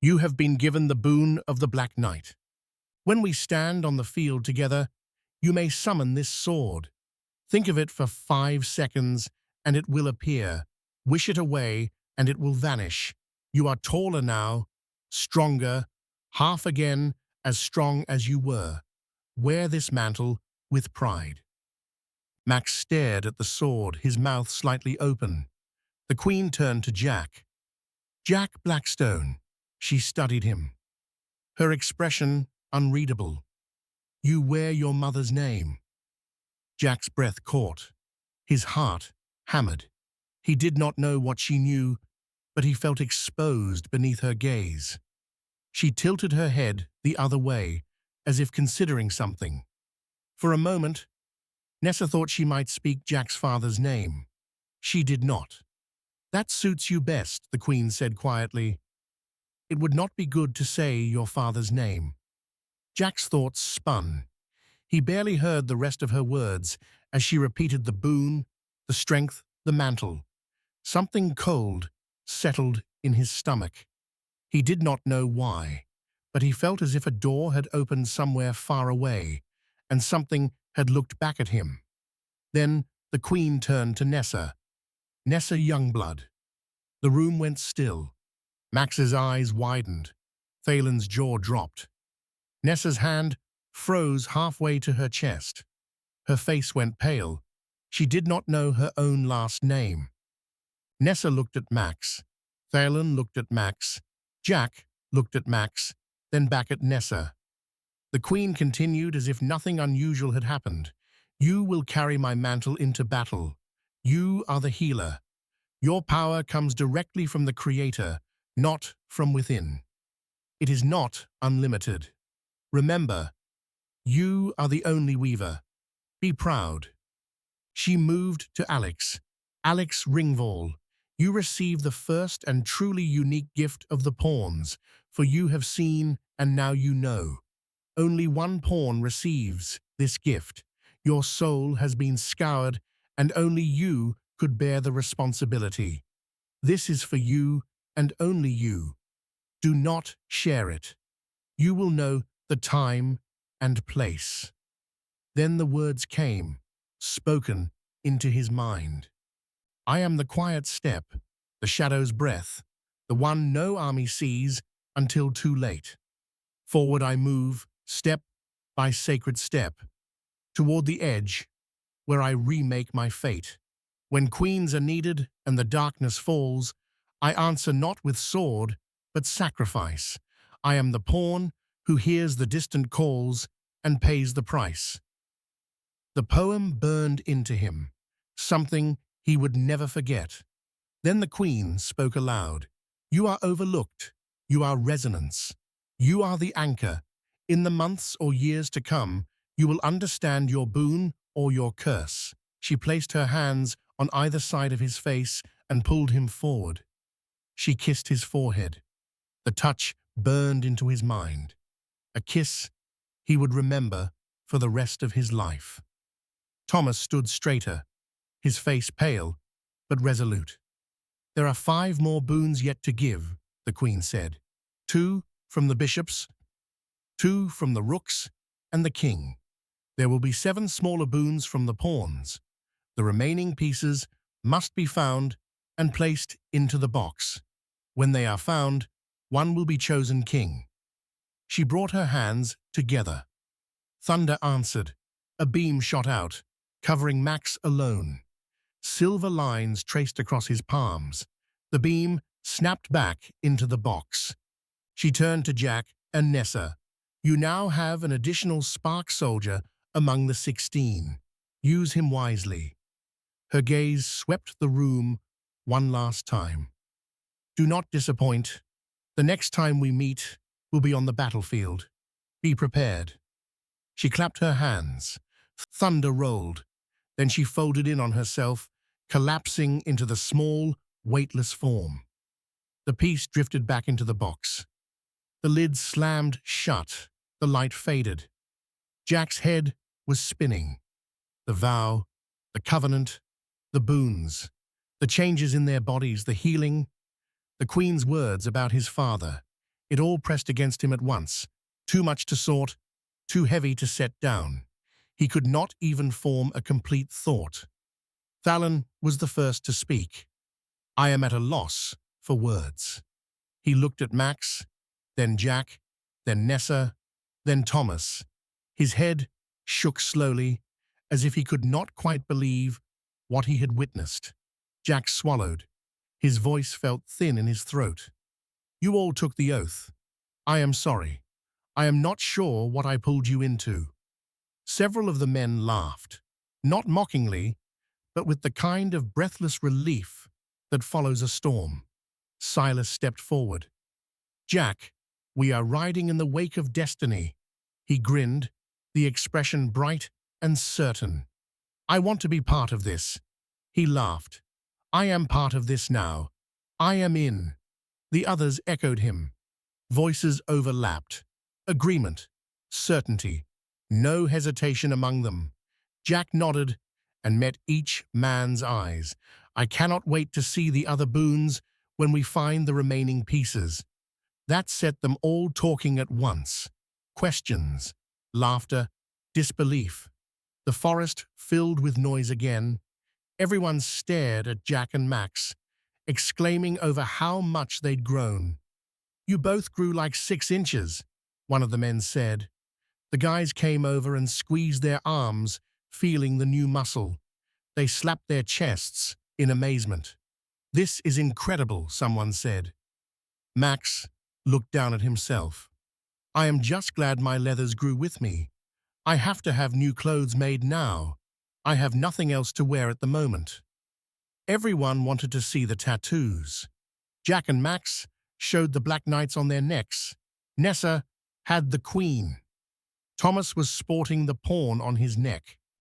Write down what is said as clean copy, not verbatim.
You have been given the boon of the Black Knight. When we stand on the field together, you may summon this sword. Think of it for 5 seconds, and it will appear. Wish it away, and it will vanish. You are taller now, stronger, half again as strong as you were. Wear this mantle with pride. Max stared at the sword, his mouth slightly open. The Queen turned to Jack. Jack Blackstone. She studied him. Her expression unreadable. You wear your mother's name. Jack's breath caught. His heart hammered. He did not know what she knew, but he felt exposed beneath her gaze. She tilted her head the other way, as if considering something. For a moment, Nessa thought she might speak Jack's father's name. She did not. That suits you best, the Queen said quietly. It would not be good to say your father's name. Jack's thoughts spun. He barely heard the rest of her words as she repeated the boon, the strength, the mantle. Something cold settled in his stomach. He did not know why, but he felt as if a door had opened somewhere far away, and something had looked back at him. Then the Queen turned to Nessa. Nessa Youngblood. The room went still. Max's eyes widened. Thalen's jaw dropped. Nessa's hand froze halfway to her chest. Her face went pale. She did not know her own last name. Nessa looked at Max. Thalen looked at Max. Jack looked at Max, then back at Nessa. The Queen continued as if nothing unusual had happened. You will carry my mantle into battle. You are the healer. Your power comes directly from the Creator, not from within. It is not unlimited. Remember, you are the only weaver. Be proud. She moved to Alex. Alex Ringvall, you receive the first and truly unique gift of the pawns, for you have seen and now you know. Only one pawn receives this gift. Your soul has been scoured, and only you could bear the responsibility. This is for you and only you. Do not share it. You will know the time and place. Then the words came, spoken into his mind. I am the quiet step, the shadow's breath, the one no army sees until too late. Forward I move, step by sacred step, toward the edge where I remake my fate. When queens are needed and the darkness falls, I answer not with sword, but sacrifice. I am the pawn who hears the distant calls and pays the price. The poem burned into him, something he would never forget. Then the Queen spoke aloud. You are overlooked. You are resonance. You are the anchor. In the months or years to come, you will understand your boon or your curse. She placed her hands on either side of his face and pulled him forward. She kissed his forehead. The touch burned into his mind. A kiss he would remember for the rest of his life. Thomas stood straighter, his face pale, but resolute. There are 5 more boons yet to give, the Queen said. 2 from the bishops, 2 from the rooks, and the king. There will be 7 smaller boons from the pawns. The remaining pieces must be found and placed into the box. When they are found, one will be chosen king. She brought her hands together. Thunder answered. A beam shot out, covering Max alone. Silver lines traced across his palms. The beam snapped back into the box. She turned to Jack and Nessa. You now have an additional spark soldier among the 16. Use him wisely. Her gaze swept the room one last time. Do not disappoint. The next time we meet will be on the battlefield. Be prepared. She clapped her hands. Thunder rolled. Then she folded in on herself, collapsing into the small, weightless form. The piece drifted back into the box. The lid slammed shut. The light faded. Jack's head was spinning. The vow, the covenant, the boons, the changes in their bodies, the healing, the Queen's words about his father. It all pressed against him at once. Too much to sort, too heavy to set down. He could not even form a complete thought. Thalon was the first to speak. I am at a loss for words. He looked at Max, then Jack, then Nessa, then Thomas. His head shook slowly, as if he could not quite believe what he had witnessed. Jack swallowed. His voice felt thin in his throat. You all took the oath. I am sorry. I am not sure what I pulled you into. Several of the men laughed, not mockingly, but with the kind of breathless relief that follows a storm. Silas stepped forward. Jack, we are riding in the wake of destiny. He grinned, the expression bright and certain. I want to be part of this. He laughed. I am part of this now. I am in. The others echoed him. Voices overlapped. Agreement. Certainty. No hesitation among them. Jack nodded and met each man's eyes. I cannot wait to see the other boons when we find the remaining pieces. That set them all talking at once. Questions, laughter, disbelief. The forest filled with noise again. Everyone stared at Jack and Max, exclaiming over how much they'd grown. You both grew like 6 inches, one of the men said. The guys came over and squeezed their arms, feeling the new muscle. They slapped their chests in amazement. This is incredible, someone said. Max looked down at himself. I am just glad my leathers grew with me. I have to have new clothes made now. I have nothing else to wear at the moment. Everyone wanted to see the tattoos. Jack and Max showed the black knights on their necks. Nessa had the queen. Thomas was sporting the pawn on his neck.